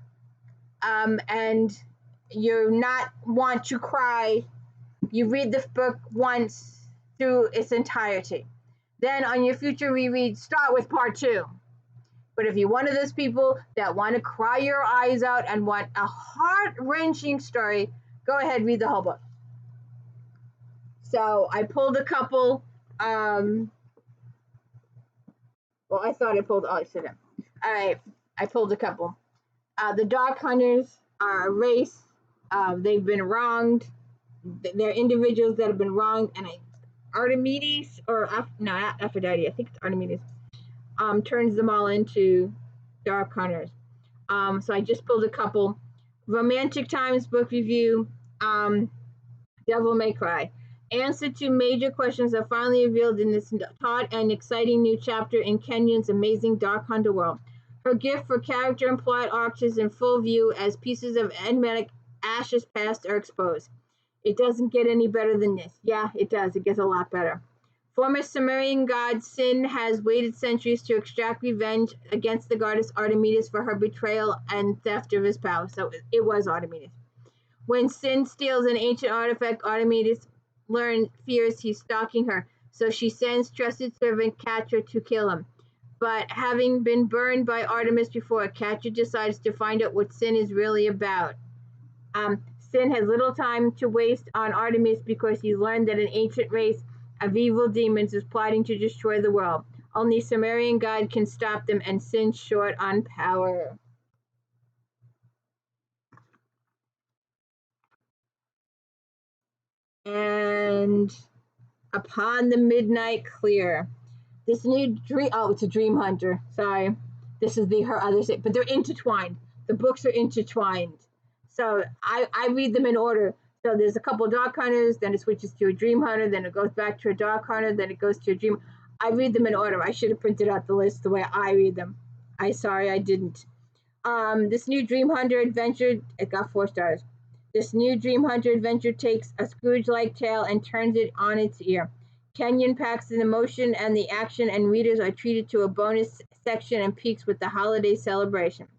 and you're not want to cry, you read the book once through its entirety. Then on your future reread, start with part 2. But if you're one of those people that want to cry your eyes out and want a heart-wrenching story, go ahead, read the whole book. So I pulled a couple. Well, I thought I pulled. Oh, I said it. All right, I pulled a couple. The Dark Hunters are a race. They've been wronged. They're individuals that have been wronged, and Archimedes, or no, not Aphrodite. I think it's Archimedes. Turns them all into Dark Hunters. So I just pulled a couple. Romantic Times book review. Devil May Cry. Answer to major questions are finally revealed in this taut and exciting new chapter in Kenyon's amazing Dark Hunter world. Her gift for character and plot arcs is in full view as pieces of enigmatic Ash's past are exposed. It doesn't get any better than this. Yeah, it does. It gets a lot better. Former Sumerian god Sin has waited centuries to extract revenge against the goddess Artemis for her betrayal and theft of his power. So it was Artemis. When Sin steals an ancient artifact, Artemis fears he's stalking her, so she sends trusted servant Catra to kill him. But having been burned by Artemis before, Catra decides to find out what Sin is really about. Sin has little time to waste on Artemis because he's learned that an ancient race of evil demons is plotting to destroy the world. Only Sumerian God can stop them, and Sin's short on power. And Upon the Midnight Clear. This new dream, it's a Dream Hunter. Sorry. This is her other set, but they're intertwined. The books are intertwined. So I read them in order. So there's a couple of Dark Hunters, then it switches to a Dream Hunter, then it goes back to a Dark Hunter, then it goes to a Dream. I read them in order. I should have printed out the list the way I read them. Sorry, I didn't. This new Dream Hunter adventure, it got 4 stars. This new Dream Hunter adventure takes a Scrooge-like tale and turns it on its ear. Kenyon packs the emotion and the action, and readers are treated to a bonus section and peaks with the holiday celebration.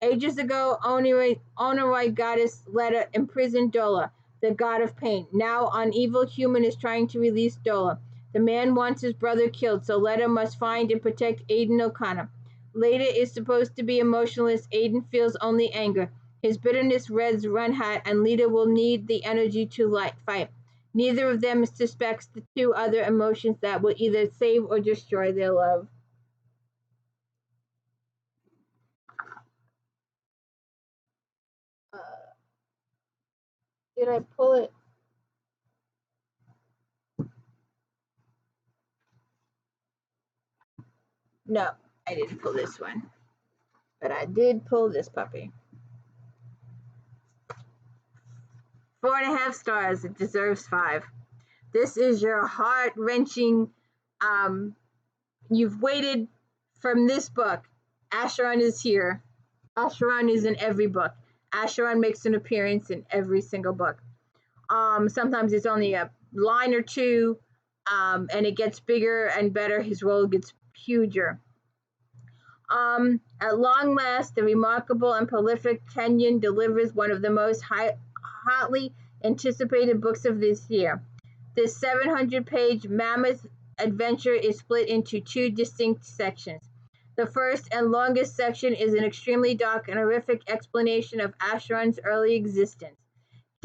Ages ago, Onoroi goddess Leda imprisoned Dola, the god of pain. Now, an evil human is trying to release Dola. The man wants his brother killed, so Leda must find and protect Aiden O'Connor. Leda is supposed to be emotionless. Aiden feels only anger. His bitterness reds Runhat, and Leda will need the energy to fight. Neither of them suspects the 2 other emotions that will either save or destroy their love. Did I pull it? No, I didn't pull this one. But I did pull this puppy. 4.5 stars. It deserves 5. This is your heart-wrenching. You've waited from this book. Acheron is here. Acheron is in every book. Acheron makes an appearance in every single book. Sometimes it's only a line or 2, and it gets bigger and better. His role gets huger. At long last, the remarkable and prolific Kenyon delivers one of the most hotly anticipated books of this year. This 700-page mammoth adventure is split into 2 distinct sections. The first and longest section is an extremely dark and horrific explanation of Acheron's early existence.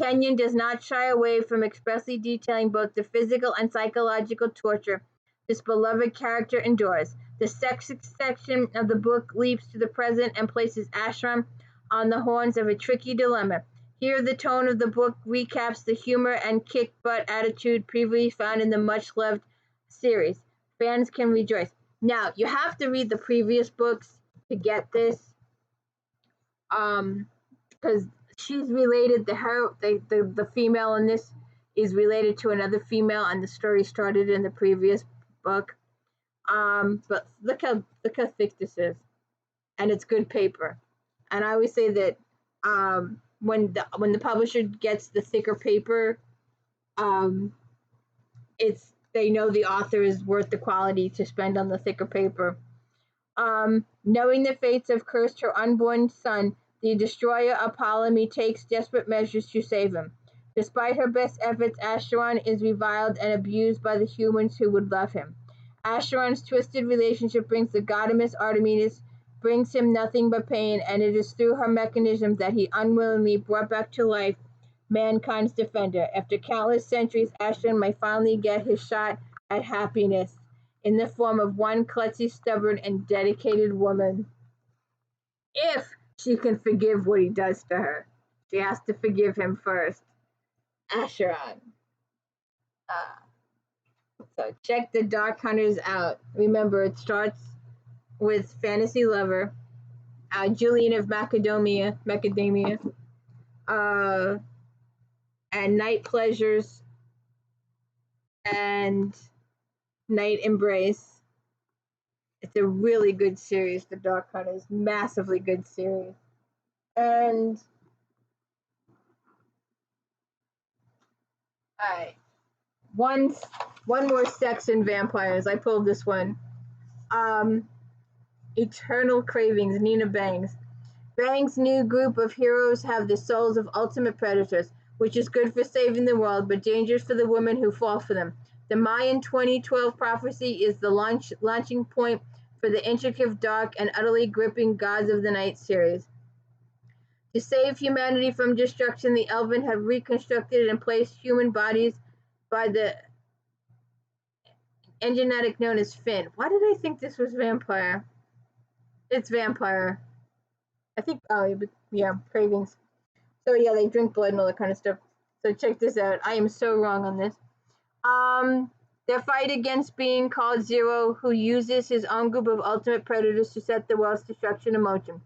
Kenyon does not shy away from expressly detailing both the physical and psychological torture this beloved character endures. The sex section of the book leaps to the present and places Ashram on the horns of a tricky dilemma. Here, the tone of the book recaps the humor and kick-butt attitude previously found in the much-loved series. Fans can rejoice. Now, you have to read the previous books to get this, because she's related. The female in this is related to another female, and the story started in the previous book. But look how thick this is, and it's good paper. And I always say that when the publisher gets the thicker paper, they know the author is worth the quality to spend on the thicker paper. Knowing the fates have cursed her unborn son, the destroyer Apollonie takes desperate measures to save him. Despite her best efforts, Acheron is reviled and abused by the humans who would love him. Acheron's twisted relationship brings the goddess Artemis, brings him nothing but pain, and it is through her mechanism that he unwillingly brought back to life mankind's defender. After countless centuries, Acheron may finally get his shot at happiness in the form of one klutzy, stubborn, and dedicated woman. If she can forgive what he does to her, she has to forgive him first. Acheron. So check the Dark Hunters out. Remember, it starts with Fantasy Lover, Julian of Macadamia, and Night Pleasures, and Night Embrace. It's a really good series, The Dark Hunters. Massively good series. And alright. One more sex and vampires. I pulled this one. Eternal Cravings, Nina Bangs. Bang's new group of heroes have the souls of ultimate predators, which is good for saving the world, but dangerous for the women who fall for them. The Mayan 2012 prophecy is the launching point for the intricate, dark, and utterly gripping Gods of the Night series. To save humanity from destruction, the Elven have reconstructed and placed human bodies by the genetic known as Finn. Why did I think this was vampire? It's vampire. I think, cravings. So yeah, they drink blood and all that kind of stuff. So check this out. I am so wrong on this. Their fight against being called Zero, who uses his own group of ultimate predators to set the world's destruction in motion.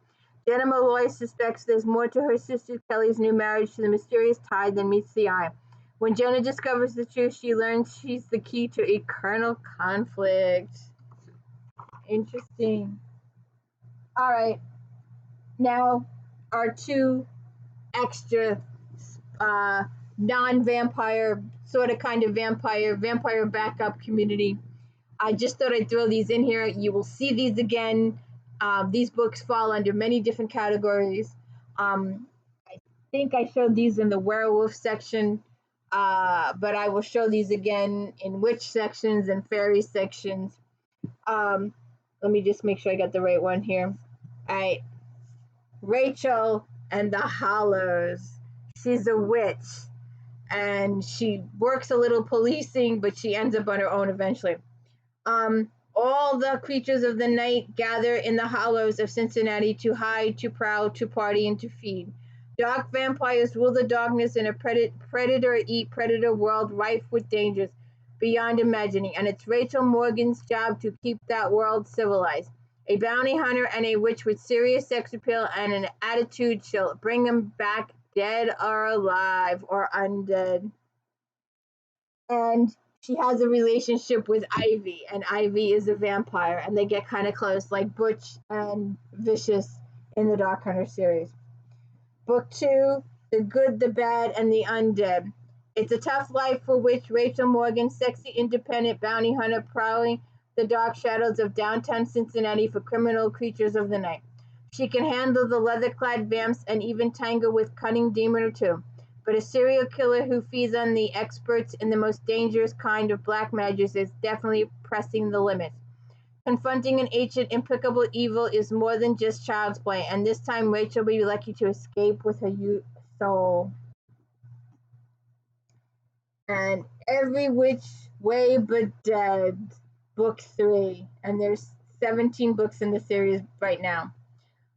Jenna Malloy suspects there's more to her sister Kelly's new marriage to the mysterious tide than meets the eye. When Jenna discovers the truth, she learns she's the key to eternal conflict. Interesting. All right. Now, our two extra non-vampire, sort of kind of vampire backup community. I just thought I'd throw these in here. You will see these again. These books fall under many different categories. I think I showed these in the werewolf section, but I will show these again in witch sections and fairy sections. Let me just make sure I got the right one here. All right. Rachel and the Hollows. She's a witch, and she works a little policing, but she ends up on her own eventually. All the creatures of the night gather in the hollows of Cincinnati to hide, to prowl, to party, and to feed. Dark vampires rule the darkness in a predator-eat-predator world rife with dangers beyond imagining, and it's Rachel Morgan's job to keep that world civilized. A bounty hunter and a witch with serious sex appeal and an attitude she'll bring them back dead or alive or undead. And she has a relationship with Ivy, and Ivy is a vampire, and they get kind of close, like Butch and Vicious in the Dark Hunter series. Book 2, The Good, the Bad, and the Undead. It's a tough life for witch Rachel Morgan, sexy independent bounty hunter prowling the dark shadows of downtown Cincinnati for criminal creatures of the night. She can handle the leather-clad vamps and even tangle with cunning demon or two. But a serial killer who feeds on the experts in the most dangerous kind of black magic is definitely pressing the limits. Confronting an ancient, implacable evil is more than just child's play, and this time Rachel will be lucky to escape with her youth soul. And Every Which Way But Dead, Book 3, and there's 17 books in the series right now.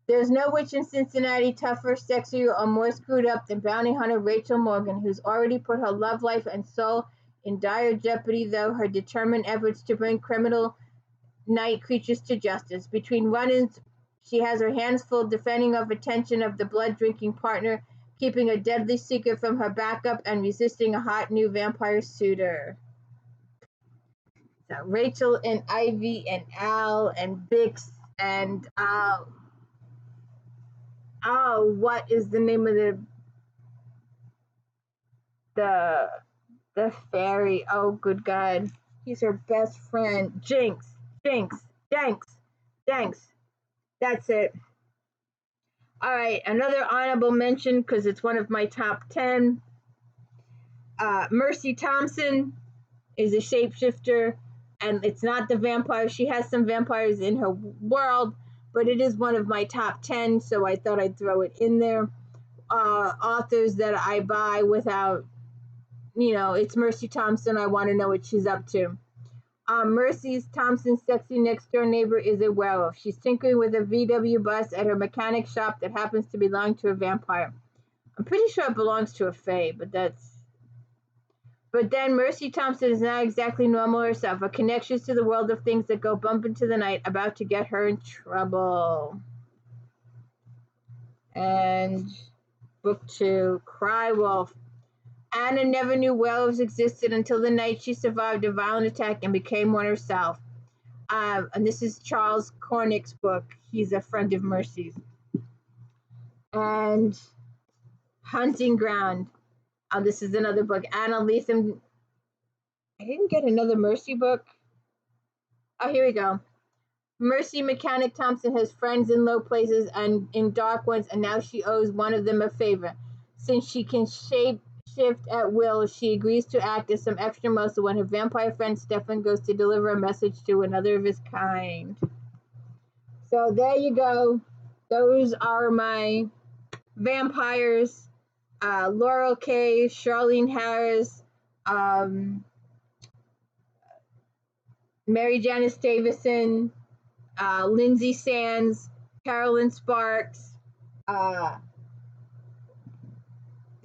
There's no witch in Cincinnati tougher, sexier, or more screwed up than bounty hunter Rachel Morgan, who's already put her love life and soul in dire jeopardy through her determined efforts to bring criminal night creatures to justice. Between run-ins, she has her hands full defending her attention of the blood-drinking partner, keeping a deadly secret from her backup, and resisting a hot new vampire suitor. So Rachel and Ivy and Al and Bix and what is the name of the fairy? Oh, good God. He's her best friend. Jinx. That's it. All right, another honorable mention because it's one of my top 10. Mercy Thompson is a shapeshifter, and it's not the vampire. She has some vampires in her world, but it is one of my top 10, so I thought I'd throw it in there. Authors that I buy without, it's Mercy Thompson. I want to know what she's up to. Mercy Thompson's sexy next-door neighbor is a werewolf. She's tinkering with a VW bus at her mechanic shop that happens to belong to a vampire. I'm pretty sure it belongs to a fae, but then Mercy Thompson is not exactly normal herself. Her connections to the world of things that go bump into the night about to get her in trouble. And book 2, Cry Wolf. Anna never knew werewolves existed until the night she survived a violent attack and became one herself. And this is Charles Cornick's book. He's a friend of Mercy's. And Hunting Ground. This is another book. Anna Lethem. I didn't get another Mercy book. Oh, here we go. Mercy Mechanic Thompson has friends in low places and in dark ones, and now she owes one of them a favor. Since she can shift at will, she agrees to act as some extra muscle when her vampire friend Stefan goes to deliver a message to another of his kind. So there you go. Those are my vampires. Laurel K, CHARLAINE Harris, Mary Janice Davison, LYNSAY Sands, KERRELYN Sparks,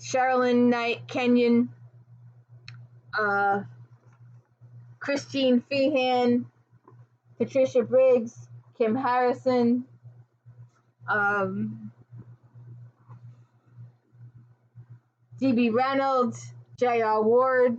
SHERRILYN Kenyon, Christine FEEHAN, Patricia Briggs, Kim Harrison, D.B. Reynolds, J.R. Ward.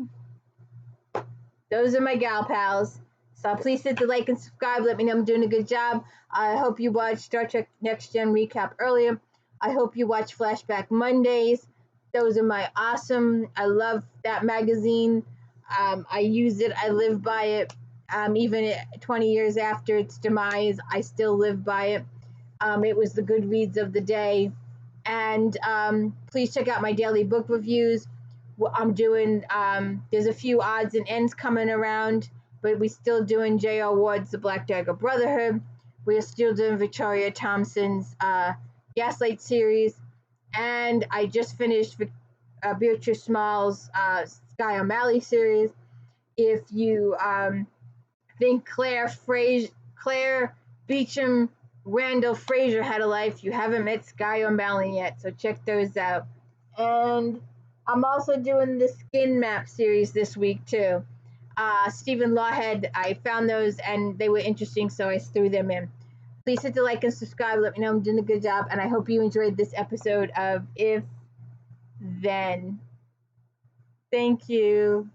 Those are my gal pals. So please hit the like and subscribe. Let me know I'm doing a good job. I hope you watched Star Trek Next Gen recap earlier. I hope you watch Flashback Mondays. Those are my awesome. I love that magazine. I use it. I live by it. Even 20 years after its demise, I still live by it. It was the good reads of the day. And please check out my daily book reviews. I'm doing, there's a few odds and ends coming around, but we're still doing J.R. Ward's The Black Dagger Brotherhood. We're still doing Victoria Thompson's Gaslight series. And I just finished Beatrice Small's Sky O'Malley series. If you think Claire Beecham Randall Fraser had a life, you haven't met Sky O'Malley yet, so check those out. And I'm also doing the Skin Map series this week too. Stephen Lawhead, I found those and they were interesting, so I threw them in. Please hit the like and subscribe. Let me know I'm doing a good job, and I hope you enjoyed this episode of If Then. Thank you.